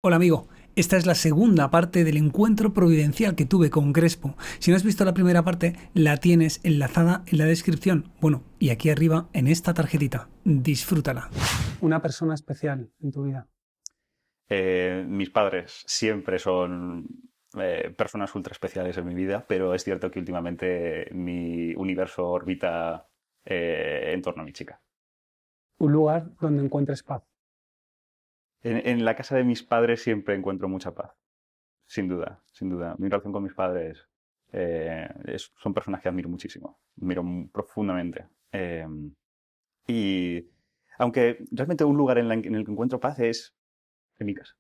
Hola amigo, esta es la segunda parte del encuentro providencial que tuve con Crespo. Si no has visto la primera parte, la tienes enlazada en la descripción. Bueno, y aquí arriba en esta tarjetita. Disfrútala. Una persona especial en tu vida. Mis padres siempre son personas ultra especiales en mi vida, pero es cierto que últimamente mi universo orbita en torno a mi chica. Un lugar donde encuentres paz. En la casa de mis padres siempre encuentro mucha paz, sin duda, sin duda. Mi relación con mis padres son personas que admiro muchísimo, admiro profundamente. Y aunque realmente un lugar en el que encuentro paz es en mi casa,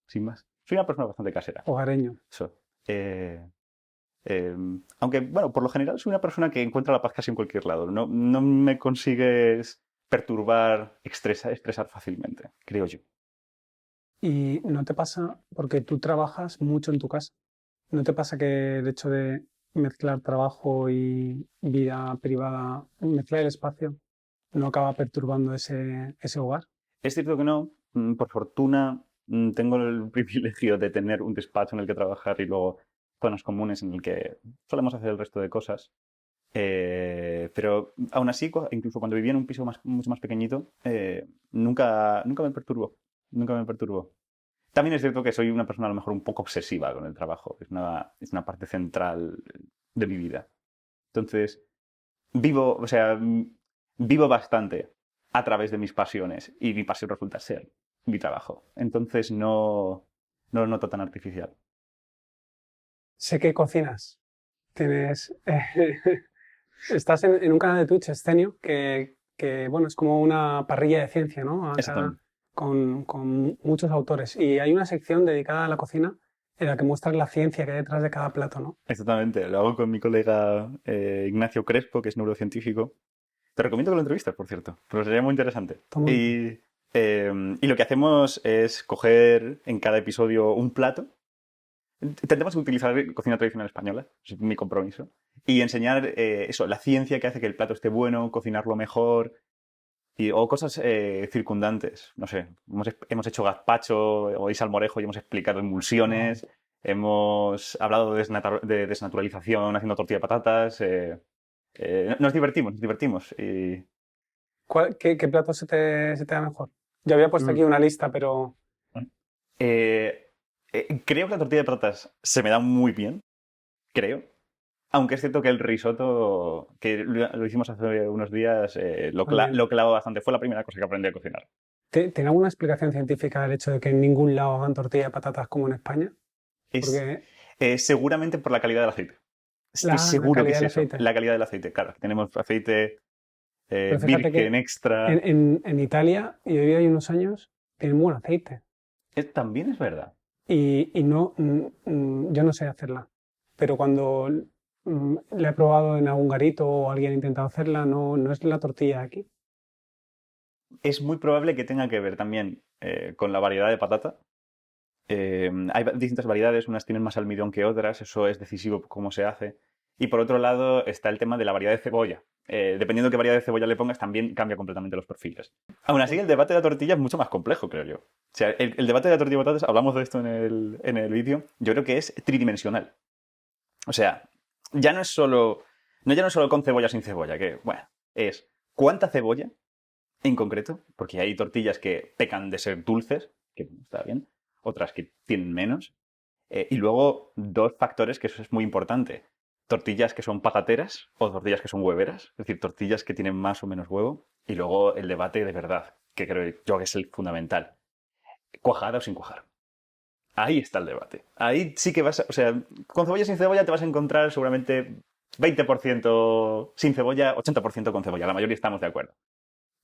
sin más. Soy una persona bastante casera. Hogareño. Eso. Eh, Aunque, bueno, por lo general soy una persona que encuentra la paz casi en cualquier lado. No me consigues perturbar, estresar fácilmente, creo yo. Y no te pasa, porque tú trabajas mucho en tu casa, ¿no te pasa que el hecho de mezclar trabajo y vida privada, mezclar el espacio, no acaba perturbando ese hogar? Es cierto que no. Por fortuna, tengo el privilegio de tener un despacho en el que trabajar y luego zonas comunes en el que solemos hacer el resto de cosas. Pero aún así, incluso cuando vivía en un piso mucho más pequeñito, nunca me perturbó. Nunca me perturbó. También es cierto que soy una persona a lo mejor un poco obsesiva con el trabajo. Es una parte central de mi vida. Entonces, vivo bastante a través de mis pasiones y mi pasión resulta ser mi trabajo. Entonces no lo noto tan artificial. Sé que cocinas. Tienes, estás en un canal de Twitch, Escenio, bueno, es como una parrilla de ciencia, ¿no? Exactamente. Con muchos autores. Y hay una sección dedicada a la cocina en la que muestras la ciencia que hay detrás de cada plato, ¿no? Exactamente. Lo hago con mi colega Ignacio Crespo, que es neurocientífico. Te recomiendo que lo entrevistes, por cierto, porque sería muy interesante. Toma nota. Y lo que hacemos es coger en cada episodio un plato. Intentamos utilizar cocina tradicional española, es mi compromiso, y enseñar eso, la ciencia que hace que el plato esté bueno, cocinarlo mejor, o cosas circundantes. No sé, hemos hecho gazpacho o salmorejo y hemos explicado Wow. emulsiones, hemos hablado de desnaturalización haciendo tortilla de patatas. Nos divertimos, nos divertimos. ¿Qué plato se te da mejor? Yo había puesto aquí Mm. una lista, pero Eh, Creo que la tortilla de patatas se me da muy bien, creo. Aunque es cierto que el risotto, que lo hicimos hace unos días, también. lo clavo bastante. Fue la primera cosa que aprendí a cocinar. ¿Tiene alguna explicación científica el hecho de que en ningún lado hagan tortilla de patatas como en España? Es Porque seguramente por la calidad del aceite. Estoy la seguro que calidad es del eso, aceite. la calidad del aceite. Claro, tenemos aceite Pero fíjate virgen que extra. en Italia, y yo viví ahí unos años, tienen buen aceite. También es verdad. Y no, yo no sé hacerla. Pero cuando la he probado en algún garito o alguien ha intentado hacerla, no es la tortilla de aquí. Es muy probable que tenga que ver también con la variedad de patata. Hay distintas variedades, unas tienen más almidón que otras, eso es decisivo cómo se hace. Y por otro lado está el tema de la variedad de cebolla. Dependiendo de qué variedad de cebolla le pongas, también cambia completamente los perfiles. Aún así, el debate de la tortilla es mucho más complejo, creo yo. O sea, el debate de la tortilla de patatas, hablamos de esto en el vídeo, yo creo que es tridimensional. O sea, ya no es solo, ya no es solo con cebolla o sin cebolla, que, bueno, es cuánta cebolla en concreto, porque hay tortillas que pecan de ser dulces, que está bien, otras que tienen menos. Y luego dos factores que eso es muy importante. Tortillas que son patateras o tortillas que son hueveras, es decir, tortillas que tienen más o menos huevo. Y luego el debate de verdad, que creo yo que es el fundamental. Cuajada o sin cuajar. Ahí está el debate. Ahí sí que vas, o sea, con cebolla sin cebolla te vas a encontrar seguramente 20% sin cebolla, 80% con cebolla. La mayoría estamos de acuerdo.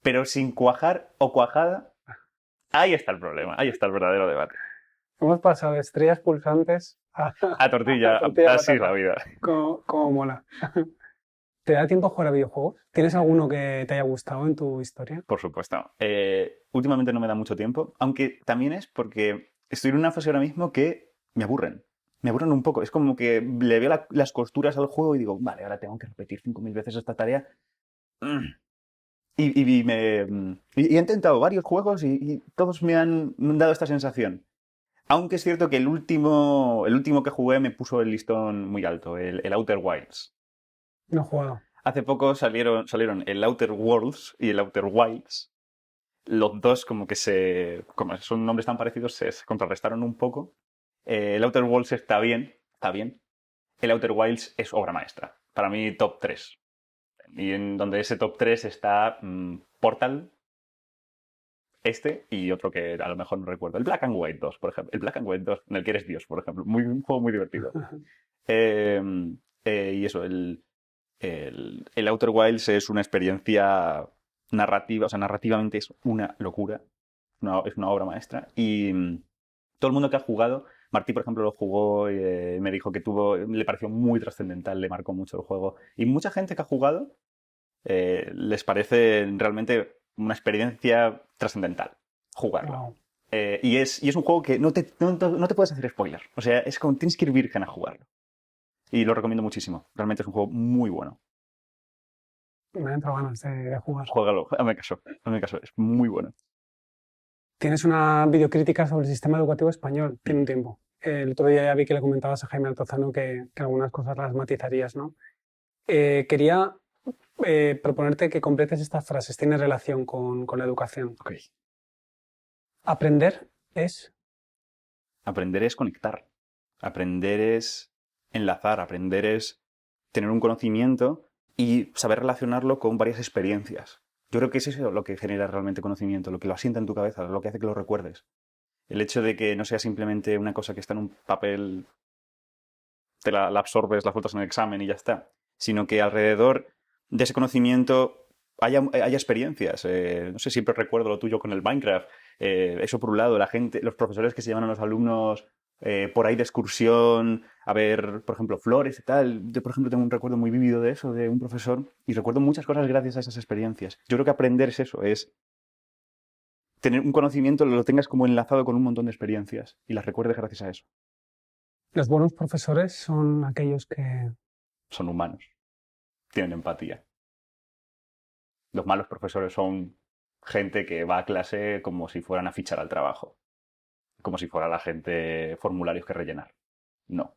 Pero sin cuajar o cuajada, ahí está el problema, ahí está el verdadero debate. Hemos pasado de estrellas pulsantes a, A a tortilla, tortilla de así es la patata. vida. Cómo mola. ¿Te da tiempo a jugar a videojuegos? ¿Tienes alguno que te haya gustado en tu historia? Por supuesto. Últimamente no me da mucho tiempo, aunque también es porque estoy en una fase ahora mismo que me aburren. Me aburren un poco. Es como que le veo las costuras al juego y digo, vale, ahora tengo que repetir 5.000 veces esta tarea. Mm. Y he intentado varios juegos y todos me han dado esta sensación. Aunque es cierto que el último que jugué me puso el listón muy alto, el Outer Wilds. No he jugado. Hace poco salieron el Outer Worlds y el Outer Wilds. Los dos como como son nombres tan parecidos, se contrarrestaron un poco. El Outer Worlds está bien, está bien. El Outer Wilds es obra maestra. Para mí, top 3. Y en donde ese top 3 está Portal, y otro que a lo mejor no recuerdo. El Black and White 2, por ejemplo. El Black and White 2, en el que eres Dios, por ejemplo. Un juego muy divertido. Eh, y eso, el Outer Wilds es una experiencia narrativa, o sea, narrativamente es una locura. Es una obra maestra. Y todo el mundo que ha jugado, Martí, por ejemplo, lo jugó y me dijo que le pareció muy trascendental, le marcó mucho el juego. Y mucha gente que ha jugado les parece realmente una experiencia trascendental jugarlo. Wow. Y es un juego que no te puedes hacer spoiler. O sea, es como tienes que ir virgen a jugarlo. Y lo recomiendo muchísimo. Realmente es un juego muy bueno. Me han entrado ganas de jugar. Juégalo, hazme caso, es muy bueno. Tienes una videocrítica sobre el sistema educativo español. Tiene un tiempo. El otro día ya vi que le comentabas a Jaime Altozano que algunas cosas las matizarías, ¿no? Quería proponerte que completes estas frases. Tiene relación con la educación. Ok. Aprender es... Aprender es conectar. Aprender es enlazar. Aprender es tener un conocimiento y saber relacionarlo con varias experiencias. Yo creo que es eso lo que genera realmente conocimiento, lo que lo asienta en tu cabeza, lo que hace que lo recuerdes. El hecho de que no sea simplemente una cosa que está en un papel, la absorbes, la sueltas en el examen y ya está, sino que alrededor de ese conocimiento haya experiencias. No sé, siempre recuerdo lo tuyo con el Minecraft. Eso por un lado, los profesores que se llevan a los alumnos por ahí de excursión a ver, por ejemplo, flores y tal. Yo, por ejemplo, tengo un recuerdo muy vívido de eso, de un profesor, y recuerdo muchas cosas gracias a esas experiencias. Yo creo que aprender es eso, es tener un conocimiento, lo tengas como enlazado con un montón de experiencias y las recuerdes gracias a eso. Los buenos profesores son aquellos que... Son humanos, tienen empatía. Los malos profesores son gente que va a clase como si fueran a fichar al trabajo, como si fuera la gente formularios que rellenar. No.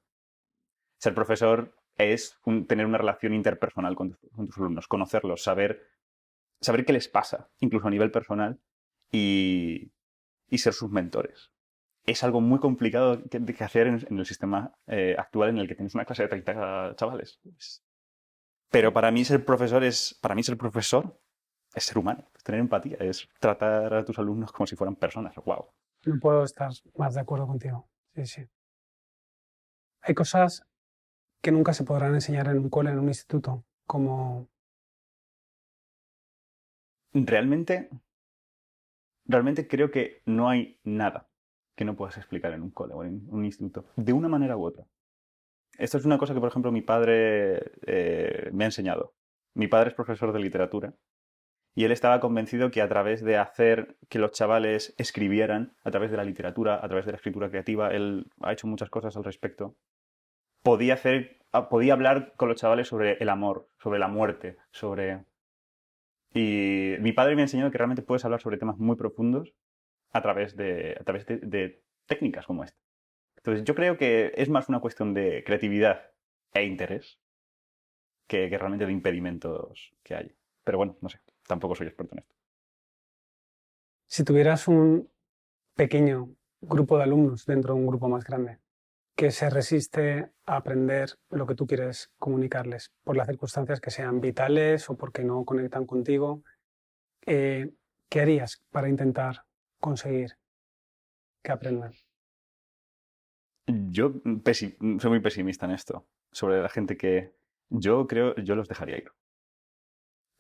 Ser profesor es tener una relación interpersonal con tus alumnos, conocerlos, saber qué les pasa, incluso a nivel personal, y ser sus mentores. Es algo muy complicado de hacer en el sistema actual en el que tienes una clase de 30 chavales. Pero para mí ser profesor es ser humano, es tener empatía, es tratar a tus alumnos como si fueran personas. ¡Wow! No puedo estar más de acuerdo contigo. Sí, sí. Hay cosas que nunca se podrán enseñar en un cole, en un instituto, como... Realmente creo que no hay nada que no puedas explicar en un cole o en un instituto, de una manera u otra. Esto es una cosa que, por ejemplo, mi padre me ha enseñado. Mi padre es profesor de literatura y él estaba convencido que a través de hacer que los chavales escribieran, a través de la literatura, a través de la escritura creativa, él ha hecho muchas cosas al respecto, podía hablar con los chavales sobre el amor, sobre la muerte, Y mi padre me ha enseñado que realmente puedes hablar sobre temas muy profundos a través de técnicas como esta. Entonces yo creo que es más una cuestión de creatividad e interés que realmente de impedimentos que hay. Pero bueno, no sé, tampoco soy experto en esto. Si tuvieras un pequeño grupo de alumnos dentro de un grupo más grande que se resiste a aprender lo que tú quieres comunicarles por las circunstancias que sean vitales o porque no conectan contigo, ¿qué harías para intentar conseguir que aprendan? Yo soy muy pesimista en esto, sobre la gente que yo los dejaría ir.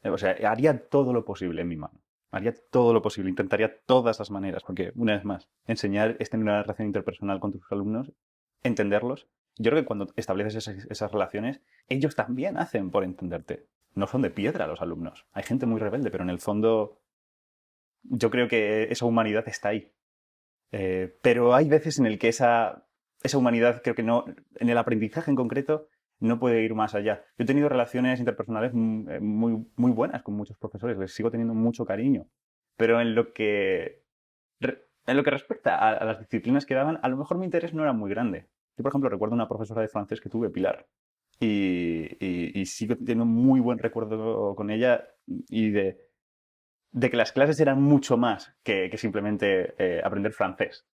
O sea, haría todo lo posible en mi mano. Haría todo lo posible, intentaría todas las maneras, porque, una vez más, enseñar es tener una relación interpersonal con tus alumnos, entenderlos. Yo creo que cuando estableces esas relaciones, ellos también hacen por entenderte. No son de piedra los alumnos. Hay gente muy rebelde, pero en el fondo yo creo que esa humanidad está ahí. Pero hay veces en el que esa humanidad, creo que no, en el aprendizaje en concreto, no puede ir más allá. Yo he tenido relaciones interpersonales muy, muy buenas con muchos profesores, les sigo teniendo mucho cariño, pero en lo que En lo que respecta a las disciplinas que daban, a lo mejor mi interés no era muy grande. Yo, por ejemplo, recuerdo una profesora de francés que tuve, Pilar, y sigo teniendo un muy buen recuerdo con ella y de que las clases eran mucho más que simplemente aprender francés.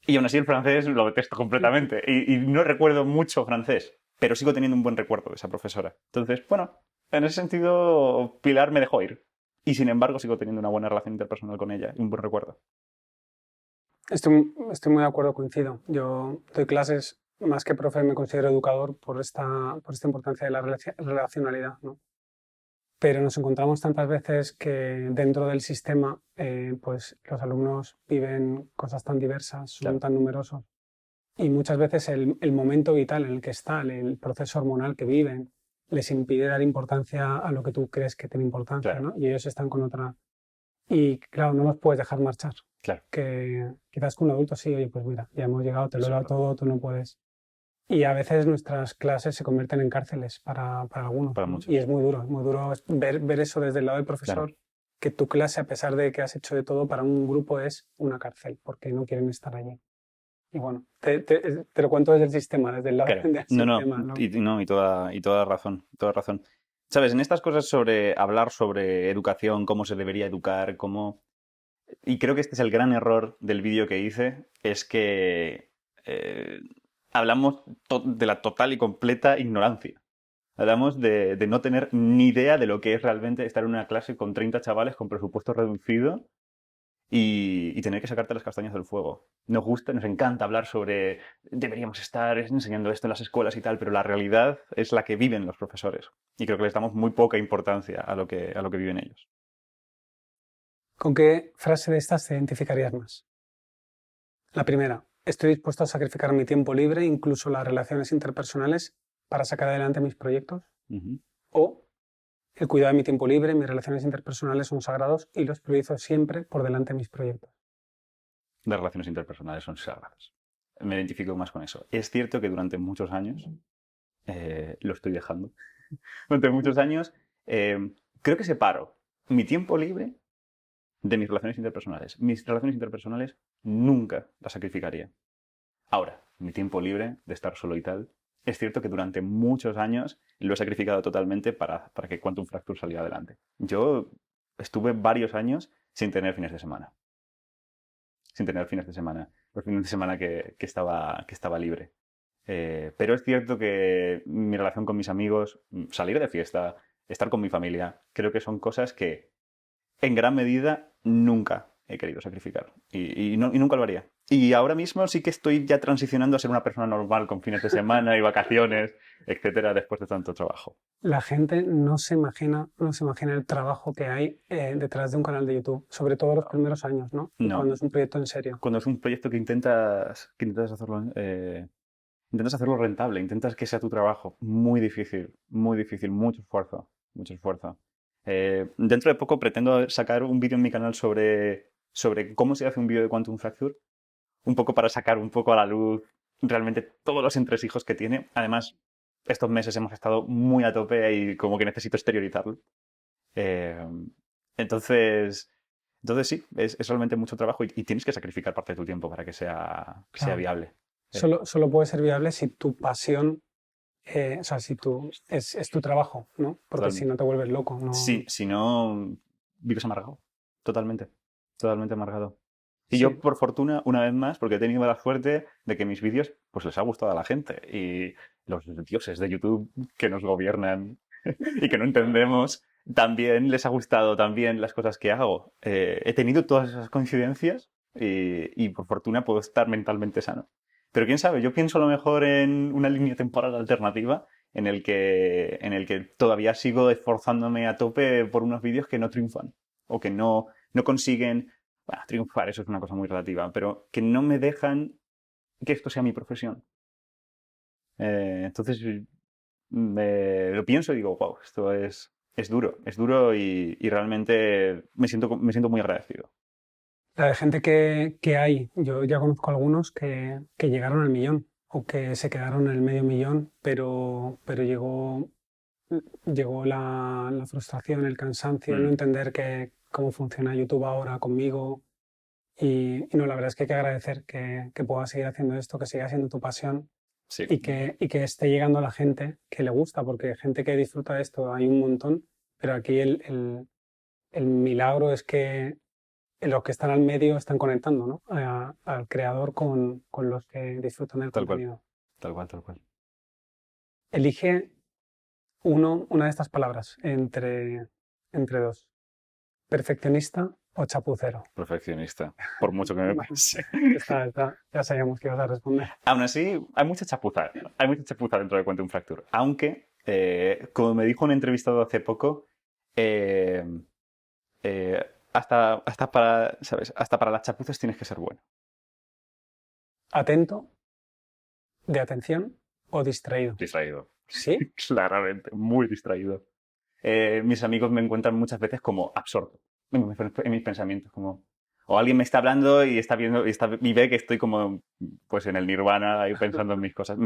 Y aún así el francés lo detesto completamente y no recuerdo mucho francés, pero sigo teniendo un buen recuerdo de esa profesora. Entonces, bueno, en ese sentido Pilar me dejó ir. Y sin embargo sigo teniendo una buena relación interpersonal con ella y un buen recuerdo. Estoy muy de acuerdo, coincido. Yo doy clases, más que profe, me considero educador por esta importancia de la relacionalidad, ¿no? Pero nos encontramos tantas veces que dentro del sistema, pues los alumnos viven cosas tan diversas, son Claro, tan numerosos, y muchas veces el momento vital en el que están, el proceso hormonal que viven, les impide dar importancia a lo que tú crees que tiene importancia, claro, ¿no? Y ellos están con otra. Y claro, no los puedes dejar marchar. claro. Que quizás con un adulto sí, oye, pues mira, ya hemos llegado, te lo he Eso es dado verdad. todo, tú no puedes. Y a veces nuestras clases se convierten en cárceles para algunos, Para ¿no? Y muchos. es muy duro ver eso desde el lado del Claro. profesor, que tu clase, a pesar de que has hecho de todo, para un grupo es una cárcel, porque no quieren estar allí. Y bueno, te lo cuento desde el sistema, desde el lado Claro. del No, no, sistema, ¿no? no, y toda razón, toda razón. Sabes, en estas cosas sobre hablar sobre educación, cómo se debería educar, cómo... Y creo que este es el gran error del vídeo que hice, es que eh, hablamos de la total y completa ignorancia. Hablamos de no tener ni idea de lo que es realmente estar en una clase con 30 chavales con presupuesto reducido y tener que sacarte las castañas del fuego. Nos gusta, nos encanta hablar sobre deberíamos estar enseñando esto en las escuelas y tal, pero la realidad es la que viven los profesores. Y creo que les damos muy poca importancia a lo que viven ellos. ¿Con qué frase de estas te identificarías más? La primera, estoy dispuesto a sacrificar mi tiempo libre, incluso las relaciones interpersonales, para sacar adelante mis proyectos. Ujú. O el cuidado de mi tiempo libre, mis relaciones interpersonales son sagrados y los priorizo siempre por delante de mis proyectos. Las relaciones interpersonales son sagradas. Me identifico más con eso. Es cierto que durante muchos años lo estoy dejando. Durante muchos años creo que separo mi tiempo libre de mis relaciones interpersonales. Mis relaciones interpersonales nunca las sacrificaría. Ahora, mi tiempo libre de estar solo y tal, es cierto que durante muchos años lo he sacrificado totalmente para que Quantum Fracture saliera adelante. Yo estuve varios años sin tener fines de semana. Sin tener fines de semana. Los fines de semana que estaba libre. Pero es cierto que mi relación con mis amigos, salir de fiesta, estar con mi familia, creo que son cosas que en gran medida nunca he querido sacrificar y nunca lo haría. Y ahora mismo sí que estoy ya transicionando a ser una persona normal con fines de semana y vacaciones, etcétera, después de tanto trabajo. La gente no se imagina el trabajo que hay detrás de un canal de YouTube, sobre todo los primeros años, ¿no? Y No, cuando es un proyecto en serio. cuando es un proyecto intentas hacerlo rentable, intentas que sea tu trabajo, muy difícil, mucho esfuerzo, mucho esfuerzo. Dentro de poco pretendo sacar un vídeo en mi canal sobre cómo se hace un vídeo de Quantum Fracture, un poco para sacar un poco a la luz realmente todos los entresijos que tiene. Además, estos meses hemos estado muy a tope y como que necesito exteriorizarlo. Eh, entonces, entonces sí, es realmente mucho trabajo y tienes que sacrificar parte de tu tiempo para que sea Claro. viable. Solo puede ser viable si tu pasión, o sea, si es tu trabajo, ¿no? Porque si Totalmente. no te vuelves loco, Sí, no. si no, vives amargado. Totalmente. Totalmente amargado. Y yo, Sí, por fortuna, una vez más, porque he tenido la suerte de que mis vídeos pues les ha gustado a la gente. Y los dioses de YouTube que nos gobiernan y que no entendemos, también les ha gustado también las cosas que hago. He tenido todas esas coincidencias y por fortuna puedo estar mentalmente sano. Pero quién sabe, yo pienso a lo mejor en una línea temporal alternativa en el que todavía sigo esforzándome a tope por unos vídeos que no triunfan o que no consiguen, bueno, triunfar, eso es una cosa muy relativa, pero que no me dejan que esto sea mi profesión. Entonces lo pienso y digo, wow, esto es duro y realmente me siento muy agradecido. la de gente que hay, yo ya conozco algunos que llegaron al millón o que se quedaron en el medio millón, pero llegó la frustración, el cansancio, el no Mm, entender cómo funciona YouTube ahora conmigo. Y no, la verdad es que hay que agradecer que puedas seguir haciendo esto, que siga siendo tu pasión Sí. y que esté llegando a la gente que le gusta, porque gente que disfruta de esto hay un montón, pero aquí el milagro es que los que están al medio están conectando, ¿no? Al creador con los que disfrutan del Tal cual, contenido. tal cual, tal cual. Elige una de estas palabras entre dos. Perfeccionista o chapucero. Perfeccionista, por mucho que me pase. Ya sabíamos que ibas a responder. Aún así, hay mucha chapuza. Hay mucha chapuza dentro de Quantum Fracture. Aunque, como me dijo un entrevistado hace poco, eh, hasta para, ¿sabes? Hasta para las chapuzas tienes que ser bueno. Atento, de atención o distraído. Distraído. ¿Sí? Claramente, muy distraído. Mis amigos me encuentran muchas veces como absorto en mis pensamientos, como... O alguien me está hablando y está viendo y ve que estoy como pues en el nirvana ahí pensando en mis cosas.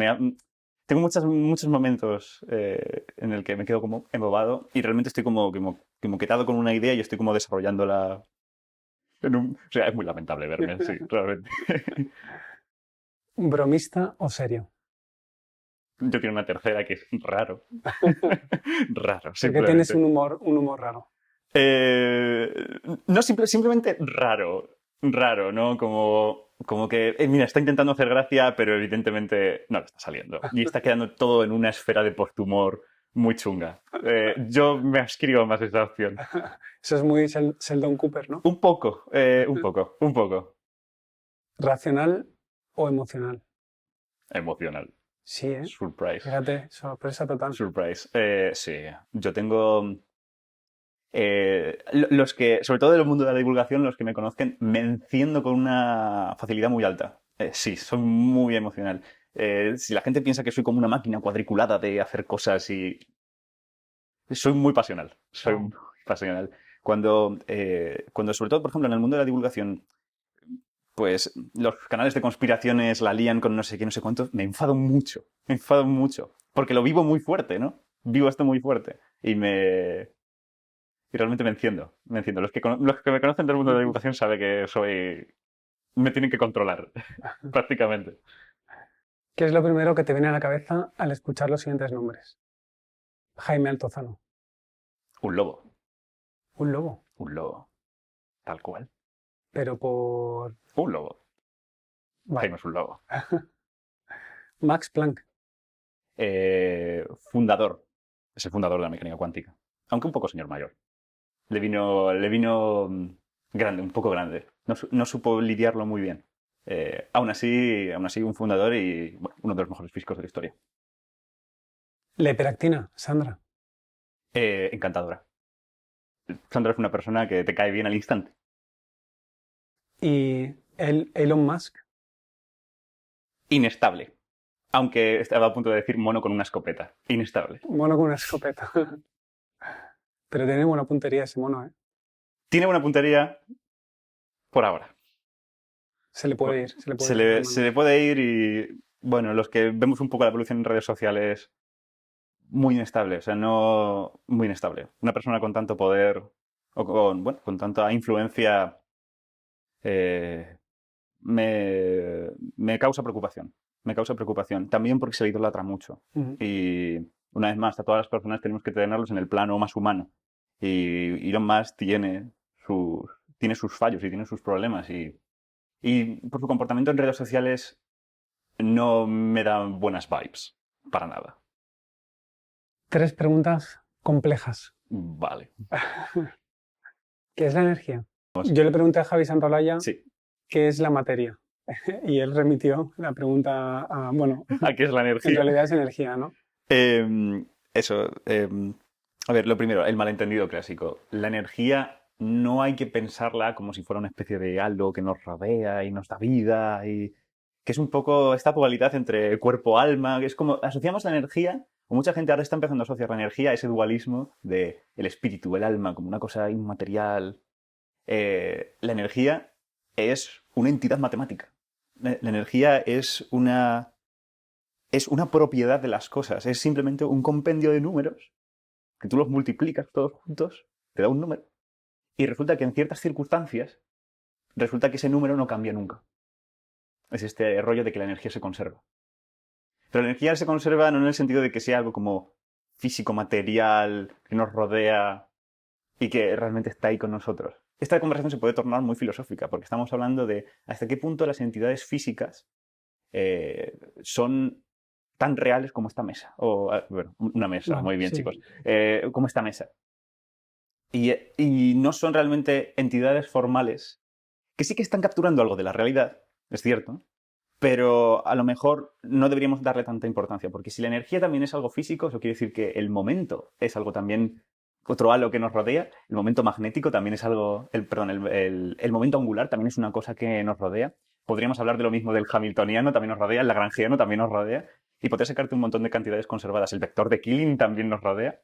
Tengo muchos momentos en el que me quedo como embobado y realmente estoy como quedado con una idea y estoy como desarrollándola. O sea, es muy lamentable verme así, realmente. ¿Bromista o serio? Yo tengo una tercera que es raro. Raro, Porque tienes simplemente. un humor raro. Eh, no, simplemente raro, ¿no? Como que, mira, está intentando hacer gracia, pero evidentemente no le está saliendo. Y está quedando todo en una esfera de posthumor muy chunga. Yo me ascribo más a esa opción. Eso es muy Sheldon Cooper, ¿no? Un poco. ¿Racional o emocional? Emocional. Sí, ¿eh? Surprise. Fíjate, sorpresa total. Surprise. Sí, yo tengo... los que, sobre todo del mundo de la divulgación, los que me conocen, me enciendo con una facilidad muy alta. Sí, soy muy emocional. Si la gente piensa que soy como una máquina cuadriculada de hacer cosas y... Soy muy pasional. Soy Oh. muy pasional. Cuando, sobre todo, por ejemplo, en el mundo de la divulgación, pues los canales de conspiraciones la lían con no sé qué, no sé cuánto, me enfado mucho. Me enfado mucho. Porque lo vivo muy fuerte, ¿no? Vivo esto muy fuerte. Y realmente me enciendo, me enciendo. Los que me conocen del mundo de la divulgación saben que soy... Me tienen que controlar, prácticamente. ¿Qué es lo primero que te viene a la cabeza al escuchar los siguientes nombres? Jaime Altozano. Un lobo, Un lobo. un lobo, tal cual. Pero por... Un lobo. Jaime Vale. es un lobo. Max Planck. Fundador. Es el fundador de la mecánica cuántica. Aunque un poco señor mayor. Le vino grande, un poco grande. No supo lidiarlo muy bien. Aún así, un fundador y bueno, uno de los mejores físicos de la historia. La hiperactina, Sandra. Encantadora. Sandra es una persona que te cae bien al instante. Y Elon Musk. Inestable. Aunque estaba a punto de decir mono con una escopeta. Inestable. Mono con una escopeta. Pero tiene buena puntería ese mono, ¿eh? Tiene buena puntería por ahora. Se le puede ir. Se le puede ir y, bueno, los que vemos un poco la evolución en redes sociales, muy inestable. O sea, no... Muy inestable. Una persona con tanto poder o con tanta influencia me causa preocupación. Me causa preocupación. También porque se le idolatra mucho. Y una vez más, a todas las personas tenemos que tenerlos en el plano más humano. Y Elon Musk tiene sus fallos y tiene sus problemas. Y por su comportamiento en redes sociales no me da buenas vibes. Para nada. 3 preguntas complejas. Vale. ¿Qué es la energía? Yo le pregunté a Javi Santolaya Sí. qué es la materia. Y él remitió la pregunta a, bueno, ¿A qué es la energía? en realidad es energía, ¿no? Eso. A ver, lo primero, el malentendido clásico. La energía no hay que pensarla como si fuera una especie de algo que nos rodea y nos da vida y que es un poco esta dualidad entre cuerpo-alma, que es como asociamos la energía, o mucha gente ahora está empezando a asociar la energía a ese dualismo de el espíritu, el alma, como una cosa inmaterial. La energía es una entidad matemática. La energía es una propiedad de las cosas, es simplemente un compendio de números que tú los multiplicas todos juntos, te da un número, y resulta que en ciertas circunstancias resulta que ese número no cambia nunca. Es este rollo de que la energía se conserva. Pero la energía se conserva no en el sentido de que sea algo como físico, material, que nos rodea y que realmente está ahí con nosotros. Esta conversación se puede tornar muy filosófica, porque estamos hablando de hasta qué punto las entidades físicas son tan reales como esta mesa. O, bueno, una mesa, Vale, muy bien, sí. chicos. Como esta mesa. Y no son realmente entidades formales que sí que están capturando algo de la realidad, es cierto, pero a lo mejor no deberíamos darle tanta importancia, porque si la energía también es algo físico, eso quiere decir que el momento es algo también, otro halo que nos rodea, el momento magnético también es algo, el momento angular también es una cosa que nos rodea. Podríamos hablar de lo mismo del hamiltoniano, también nos rodea, el lagrangiano también nos rodea, y podría sacarte un montón de cantidades conservadas. El vector de Killing también nos rodea.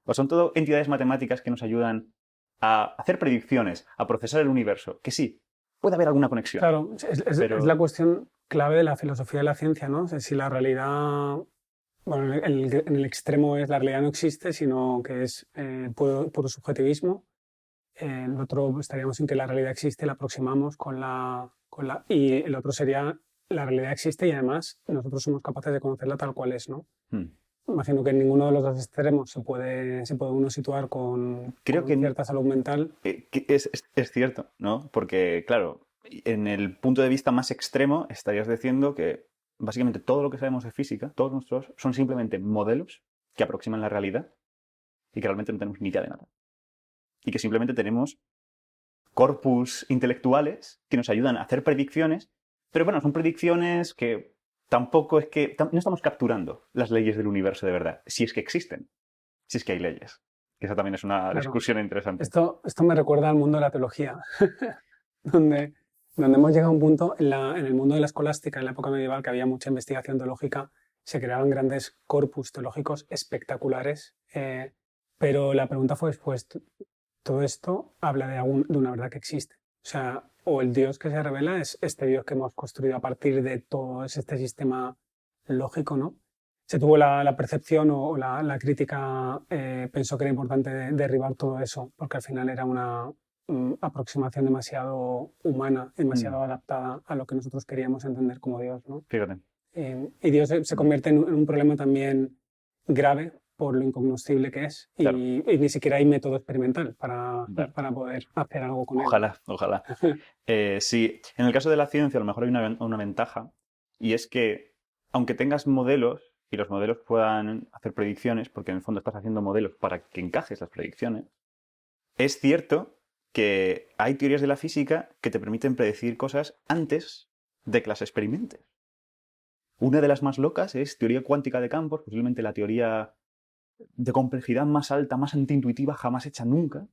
Pues son todo entidades matemáticas que nos ayudan a hacer predicciones, a procesar el universo, que sí, puede haber alguna conexión. Claro, pero... es la cuestión clave de la filosofía de la ciencia, ¿no? O sea, si la realidad, bueno, en el extremo es la realidad no existe, sino que es puro subjetivismo. El otro estaríamos en que la realidad existe, la aproximamos y el otro sería la realidad existe y además nosotros somos capaces de conocerla tal cual es, ¿no? Imagino que en ninguno de los dos extremos se puede uno situar Creo con que cierta salud mental. que es cierto, ¿no? Porque, claro, en el punto de vista más extremo estarías diciendo que básicamente todo lo que sabemos de física, todos nuestros, son simplemente modelos que aproximan la realidad y que realmente no tenemos ni idea de nada. Y que simplemente tenemos corpus intelectuales que nos ayudan a hacer predicciones, pero bueno, son predicciones que tampoco es que... No estamos capturando las leyes del universo de verdad, si es que existen, si es que hay leyes. Que esa también es una Claro. discusión interesante. Esto me recuerda al mundo de la teología, donde hemos llegado a un punto en el mundo de la escolástica, en la época medieval, que había mucha investigación teológica, se creaban grandes corpus teológicos espectaculares, pero la pregunta fue después, todo esto habla de una verdad que existe. O sea, o el Dios que se revela es este Dios que hemos construido a partir de todo este sistema lógico, ¿no? Se tuvo la percepción o la crítica pensó que era importante derribar todo eso, porque al final era una aproximación demasiado humana, demasiado adaptada a lo que nosotros queríamos entender como Dios, ¿no? Fíjate. Y Dios se convierte en un problema también grave por lo incognoscible que es Claro. y ni siquiera hay método experimental para poder hacer algo con él. Ojalá. Sí, en el caso de la ciencia a lo mejor hay una ventaja y es que aunque tengas modelos y los modelos puedan hacer predicciones, porque en el fondo estás haciendo modelos para que encajes las predicciones, es cierto que hay teorías de la física que te permiten predecir cosas antes de que las experimentes. Una de las más locas es teoría cuántica de campos, posiblemente la teoría de complejidad más alta, más antiintuitiva jamás hecha nunca.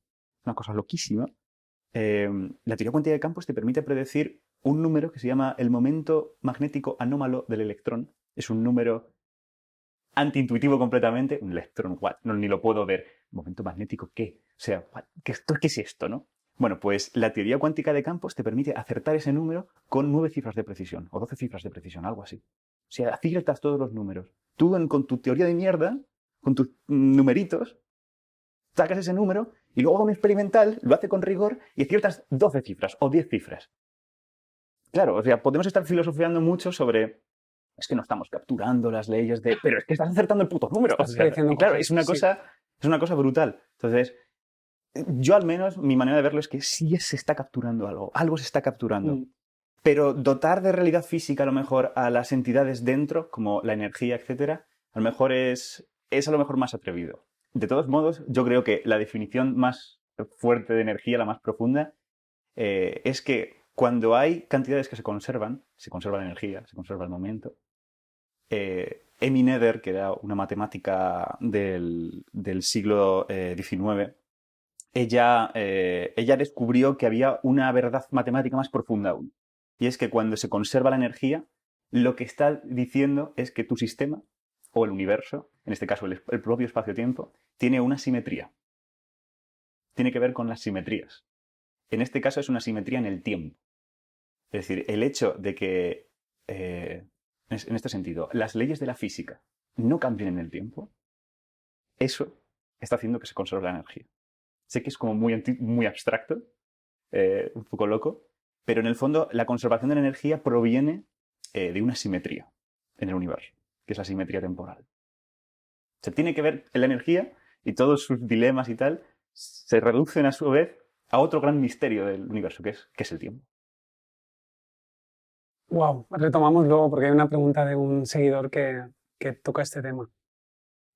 Una cosa loquísima. La teoría cuántica de campos te permite predecir un número que se llama el momento magnético anómalo del electrón. Es un número antiintuitivo completamente. Un electrón, what? No, ni lo puedo ver. ¿Momento magnético qué? O sea, ¿qué es esto, no? Bueno, pues la teoría cuántica de campos te permite acertar ese número con 9 cifras de precisión, o 12 cifras de precisión, algo así. O sea, aciertas todos los números. Tú con tu teoría de mierda, con tus numeritos, sacas ese número y luego un experimental lo hace con rigor y aciertas 12 cifras o 10 cifras. Claro, o sea, podemos estar filosofiando mucho sobre... Es que no estamos capturando las leyes de... Pero es que estás acertando el puto número. O sea, claro, cosas, es una cosa brutal. Entonces, yo al menos, mi manera de verlo es que sí se está capturando algo. Algo se está capturando. Pero dotar de realidad física a lo mejor a las entidades dentro, como la energía, etcétera, a lo mejor es a lo mejor más atrevido. De todos modos, yo creo que la definición más fuerte de energía, la más profunda, es que cuando hay cantidades que se conserva la energía, se conserva el momento. Emmy Noether, que era una matemática del siglo XIX, ella descubrió que había una verdad matemática más profunda aún. Y es que cuando se conserva la energía, lo que está diciendo es que tu sistema, o el universo, en este caso el propio espacio-tiempo, tiene una simetría. Tiene que ver con las simetrías. En este caso es una simetría en el tiempo. Es decir, el hecho de que, en este sentido, las leyes de la física no cambien en el tiempo, eso está haciendo que se conserve la energía. Sé que es como muy abstracto, un poco loco, pero en el fondo la conservación de la energía proviene de una simetría en el universo, que es la simetría temporal. O sea, tiene que ver la energía y todos sus dilemas y tal se reducen a su vez a otro gran misterio del universo, que es el tiempo. Wow, retomamos luego porque hay una pregunta de un seguidor que toca este tema.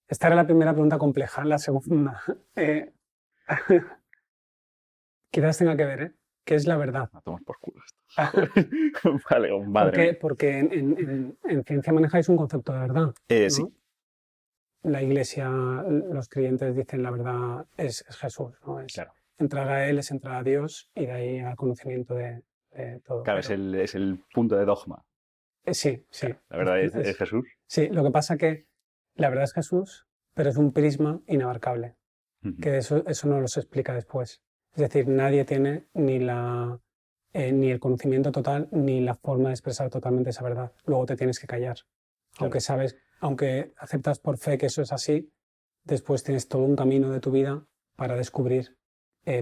Esta era la primera pregunta compleja, la segunda. Quizás tenga que ver, ¿eh? ¿Qué es la verdad? No tomas por culo esto. Vale, oh, madre mía. Porque en ciencia manejáis un concepto de verdad, ¿no? Sí. La Iglesia, los creyentes dicen la verdad es Jesús, ¿no? Claro. Entrar a Él es entrar a Dios y de ahí al conocimiento de todo. Claro, es el punto de dogma. Sí. Claro, la verdad es Jesús. Sí, lo que pasa que la verdad es Jesús, pero es un prisma inabarcable, que eso no lo se explica después. Es decir, nadie tiene ni el conocimiento total ni la forma de expresar totalmente esa verdad. Luego te tienes que callar. Claro. Aunque aceptas por fe que eso es así, después tienes todo un camino de tu vida para descubrir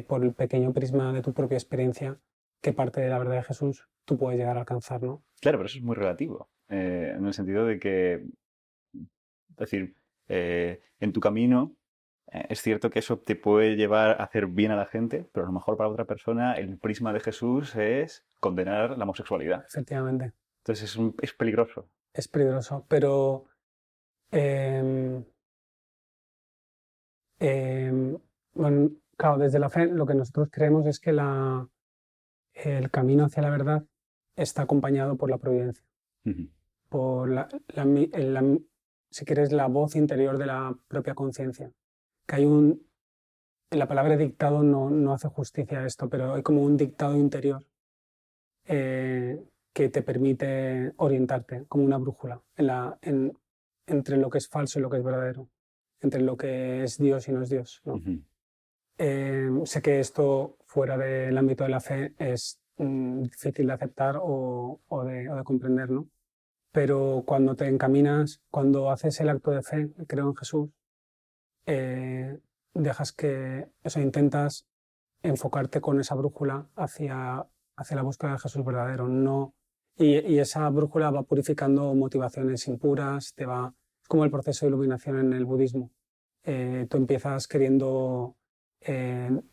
por el pequeño prisma de tu propia experiencia qué parte de la verdad de Jesús tú puedes llegar a alcanzar, ¿no? Claro, pero eso es muy relativo, en el sentido de que, es decir, en tu camino es cierto que eso te puede llevar a hacer bien a la gente, pero a lo mejor para otra persona el prisma de Jesús es condenar la homosexualidad. Efectivamente. Entonces es peligroso. Es peligroso, pero bueno, claro, desde la fe lo que nosotros creemos es que el camino hacia la verdad está acompañado por la providencia, por si quieres, la voz interior de la propia conciencia. Que la palabra dictado no hace justicia a esto, pero hay como un dictado interior que te permite orientarte como una brújula entre lo que es falso y lo que es verdadero, entre lo que es Dios y no es Dios, ¿no? Sé que esto fuera del ámbito de la fe es difícil de aceptar o de comprender, ¿no? Pero cuando te encaminas, cuando haces el acto de fe, creo en Jesús, intentas enfocarte con esa brújula hacia la búsqueda de Jesús verdadero. No, y esa brújula va purificando motivaciones impuras, es como el proceso de iluminación en el budismo. Tú empiezas queriendo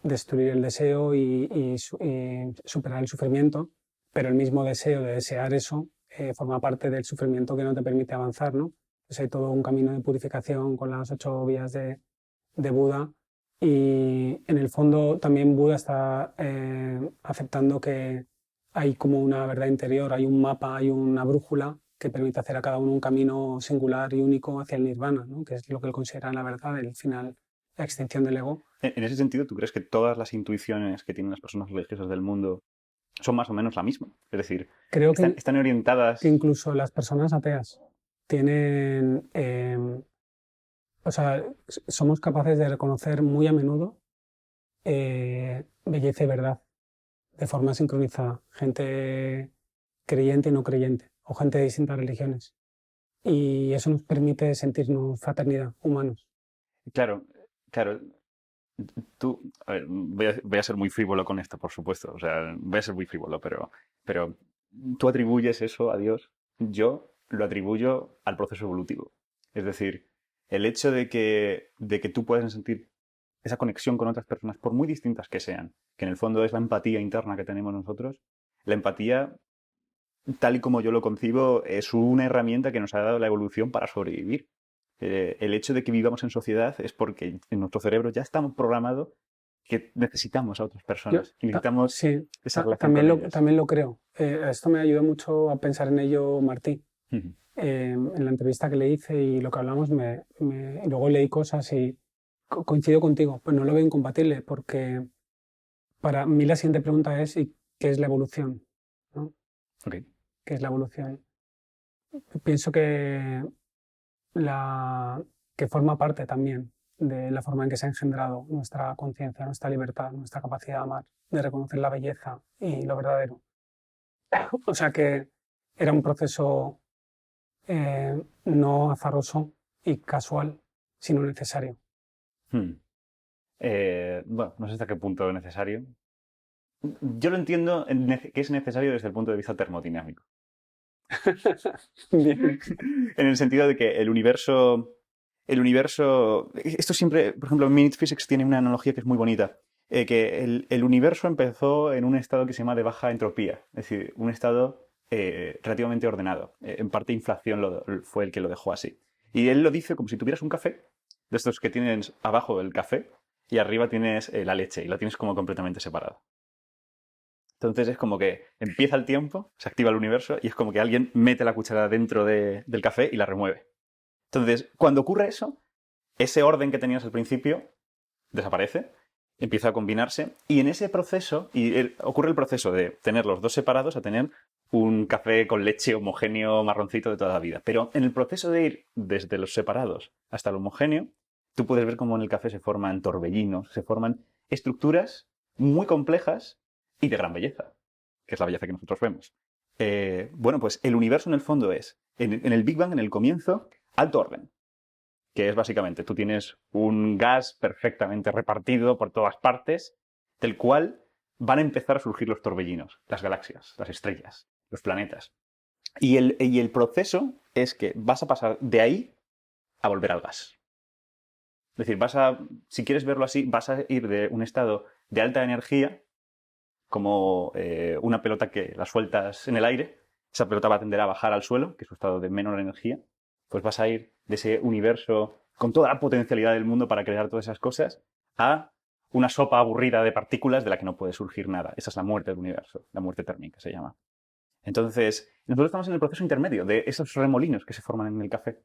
destruir el deseo y superar el sufrimiento, pero el mismo deseo de desear eso forma parte del sufrimiento que no te permite avanzar, ¿no? Entonces hay todo un camino de purificación con las 8 vías de Buda. Y en el fondo también Buda está aceptando que hay como una verdad interior, hay un mapa, hay una brújula que permite hacer a cada uno un camino singular y único hacia el nirvana, ¿no? Que es lo que él considera la verdad, el final, la extinción del ego. En ese sentido, ¿tú crees que todas las intuiciones que tienen las personas religiosas del mundo son más o menos la misma? Es decir, creo están orientadas... Que incluso las personas ateas tienen... o sea, somos capaces de reconocer muy a menudo belleza y verdad de forma sincronizada. Gente creyente y no creyente, o gente de distintas religiones. Y eso nos permite sentirnos fraternidad, humanos. Claro. Tú, a ver, voy a ser muy frívolo con esto, por supuesto. O sea, voy a ser muy frívolo, pero tú atribuyes eso a Dios. Yo lo atribuyo al proceso evolutivo. Es decir, el hecho de que tú puedas sentir esa conexión con otras personas, por muy distintas que sean, que en el fondo es la empatía interna que tenemos nosotros, la empatía, tal y como yo lo concibo, es una herramienta que nos ha dado la evolución para sobrevivir. El hecho de que vivamos en sociedad es porque en nuestro cerebro ya estamos programados que necesitamos a otras personas. Necesitamos esa relación con ellas. También lo creo. Esto me ayudó mucho a pensar en ello Martí. En la entrevista que le hice y lo que hablamos, luego leí cosas y coincido contigo. Pues no lo veo incompatible porque para mí la siguiente pregunta es ¿y qué es la evolución? ¿No? Okay. ¿Qué es la evolución? Pienso que forma parte también de la forma en que se ha engendrado nuestra conciencia, nuestra libertad, nuestra capacidad de amar, de reconocer la belleza y lo verdadero. O sea que era un proceso no azaroso y casual, sino necesario. Bueno, no sé hasta qué punto es necesario. Yo lo entiendo que es necesario desde el punto de vista termodinámico. Bien. En el sentido de que el universo... Esto siempre, por ejemplo, Minute Physics tiene una analogía que es muy bonita. Que el universo empezó en un estado que se llama de baja entropía. Es decir, un estado relativamente ordenado. En parte, inflación fue el que lo dejó así. Y él lo dice como si tuvieras un café, de estos que tienes abajo el café, y arriba tienes la leche, y la tienes como completamente separada. Entonces es como que empieza el tiempo, se activa el universo, y es como que alguien mete la cuchara dentro del café y la remueve. Entonces, cuando ocurre eso, ese orden que tenías al principio desaparece, empieza a combinarse, y en ese proceso, ocurre el proceso de tener los dos separados a tener un café con leche homogéneo marroncito de toda la vida. Pero en el proceso de ir desde los separados hasta el homogéneo, tú puedes ver cómo en el café se forman torbellinos, se forman estructuras muy complejas y de gran belleza, que es la belleza que nosotros vemos. Bueno, pues el universo en el fondo es, en el Big Bang, en el comienzo, alto orden, que es básicamente, tú tienes un gas perfectamente repartido por todas partes, del cual van a empezar a surgir los torbellinos, las galaxias, las estrellas, los planetas. Y el proceso es que vas a pasar de ahí a volver al gas. Es decir, si quieres verlo así, vas a ir de un estado de alta energía, como una pelota que la sueltas en el aire, esa pelota va a tender a bajar al suelo, que es un estado de menor energía, pues vas a ir de ese universo con toda la potencialidad del mundo para crear todas esas cosas a una sopa aburrida de partículas de la que no puede surgir nada. Esa es la muerte del universo, la muerte térmica se llama. Entonces, nosotros estamos en el proceso intermedio de esos remolinos que se forman en el café.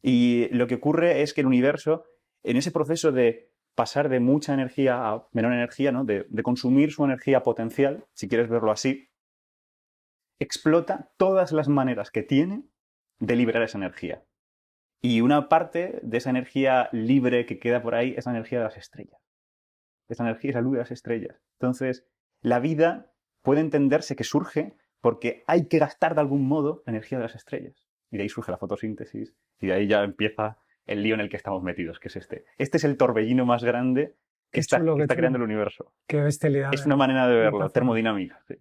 Y lo que ocurre es que el universo, en ese proceso de pasar de mucha energía a menor energía, ¿no? de consumir su energía potencial, si quieres verlo así, explota todas las maneras que tiene de liberar esa energía. Y una parte de esa energía libre que queda por ahí es la energía de las estrellas. Esa energía es la luz de las estrellas. Entonces, la vida puede entenderse que surge porque hay que gastar de algún modo la energía de las estrellas. Y de ahí surge la fotosíntesis. Y de ahí ya empieza el lío en el que estamos metidos, que es este. Este es el torbellino más grande que está creando el universo. Qué bestialidad. Es una manera de verlo, termodinámica. Sí.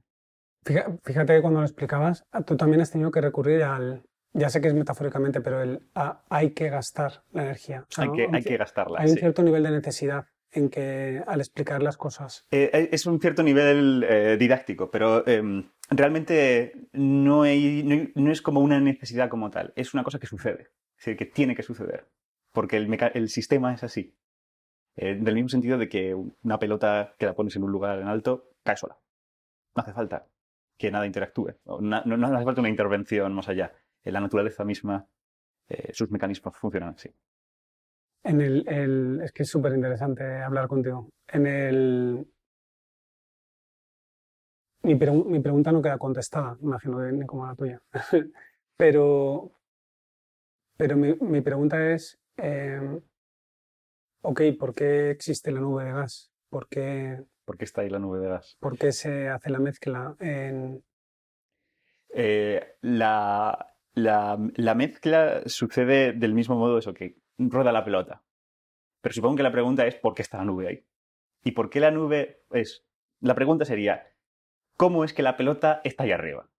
Fíjate que cuando lo explicabas, tú también has tenido que recurrir ya sé que es metafóricamente, pero hay que gastar la energía. O sea, hay que gastarla. Hay un cierto nivel de necesidad en que al explicar las cosas. Es un cierto nivel didáctico, pero realmente no es como una necesidad como tal, es una cosa que sucede, es decir, que tiene que suceder, porque el sistema es así. Del mismo sentido de que una pelota que la pones en un lugar en alto cae sola. No hace falta que nada interactúe, no hace falta una intervención más allá. En la naturaleza misma, sus mecanismos funcionan así. Es que es súper interesante hablar contigo. Mi pregunta no queda contestada, imagino, ni como la tuya. pero mi pregunta es, ok, ¿por qué existe la nube de gas? ¿Por qué está ahí la nube de gas? ¿Por qué se hace la mezcla la mezcla sucede del mismo modo eso, que rueda la pelota. Pero supongo que la pregunta es ¿por qué está la nube ahí? ¿Y por qué la nube es? La pregunta sería ¿cómo es que la pelota está ahí arriba?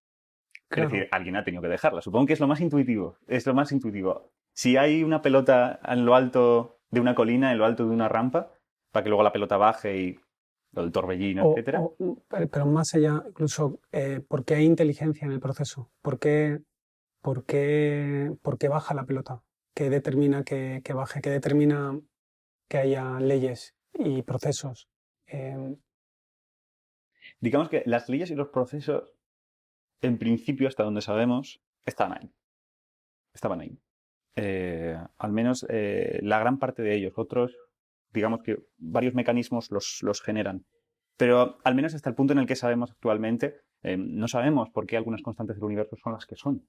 Claro. Es decir, alguien ha tenido que dejarla. Supongo que es lo más intuitivo. Es lo más intuitivo. Si hay una pelota en lo alto de una colina, en lo alto de una rampa, para que luego la pelota baje y el torbellino, etc. Pero más allá, incluso, ¿por qué hay inteligencia en el proceso? ¿Por qué baja la pelota? ¿Qué determina que baje? ¿Qué determina que haya leyes y procesos? Digamos que las leyes y los procesos, en principio, hasta donde sabemos, estaban ahí. Al menos la gran parte de ellos. Otros, digamos que varios mecanismos los generan. Pero al menos hasta el punto en el que sabemos actualmente, no sabemos por qué algunas constantes del universo son las que son.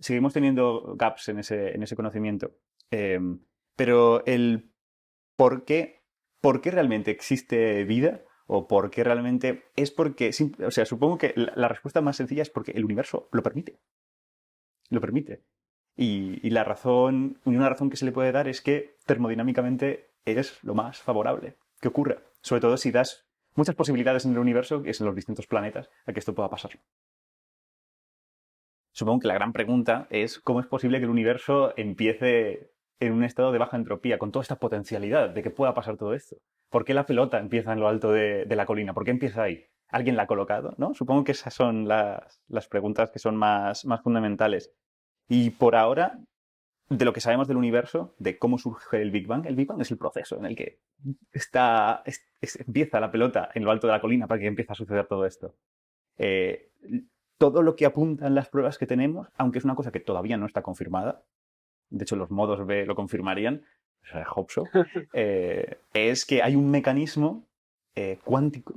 Seguimos teniendo gaps en ese conocimiento. Pero el por qué realmente existe vida o por qué realmente es porque, o sea, supongo que la respuesta más sencilla es porque el universo lo permite. Lo permite. Y una razón que se le puede dar es que termodinámicamente es lo más favorable que ocurra. Sobre todo si das muchas posibilidades en el universo, que es en los distintos planetas, a que esto pueda pasar. Supongo que la gran pregunta es cómo es posible que el universo empiece en un estado de baja entropía, con toda esta potencialidad de que pueda pasar todo esto. ¿Por qué la pelota empieza en lo alto de la colina? ¿Por qué empieza ahí? ¿Alguien la ha colocado? ¿No? Supongo que esas son las preguntas que son más fundamentales. Y por ahora, de lo que sabemos del universo, de cómo surge el Big Bang es el proceso en el que empieza la pelota en lo alto de la colina para que empiece a suceder todo esto. Todo lo que apuntan las pruebas que tenemos, aunque es una cosa que todavía no está confirmada, de hecho los modos B lo confirmarían, o sea, Hopso, es que hay un mecanismo cuántico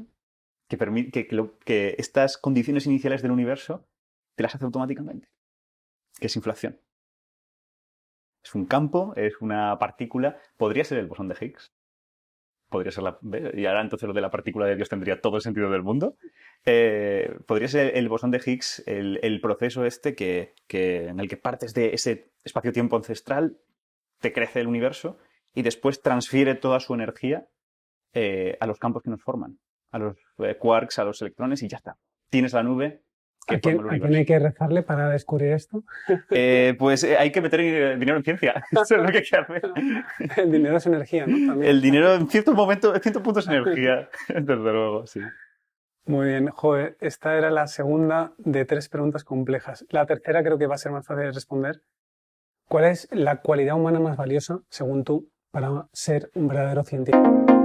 que permite que estas condiciones iniciales del universo te las hace automáticamente, que es inflación. Es un campo, es una partícula, podría ser el bosón de Higgs, podría ser y ahora entonces lo de la partícula de Dios tendría todo el sentido del mundo. Podría ser el bosón de Higgs el proceso en el que partes de ese espacio-tiempo ancestral, te crece el universo y después transfiere toda su energía a los campos que nos forman, a los quarks, a los electrones y ya está. Tienes la nube que forma el universo. ¿A quién hay que rezarle para descubrir esto? Pues hay que meter dinero en ciencia. Eso es lo que hay que hacer. El dinero es energía, ¿no? También. El dinero en ciertos puntos es energía, desde luego, sí. Muy bien, joder, esta era la segunda de 3 preguntas complejas. La tercera creo que va a ser más fácil de responder. ¿Cuál es la cualidad humana más valiosa, según tú, para ser un verdadero científico?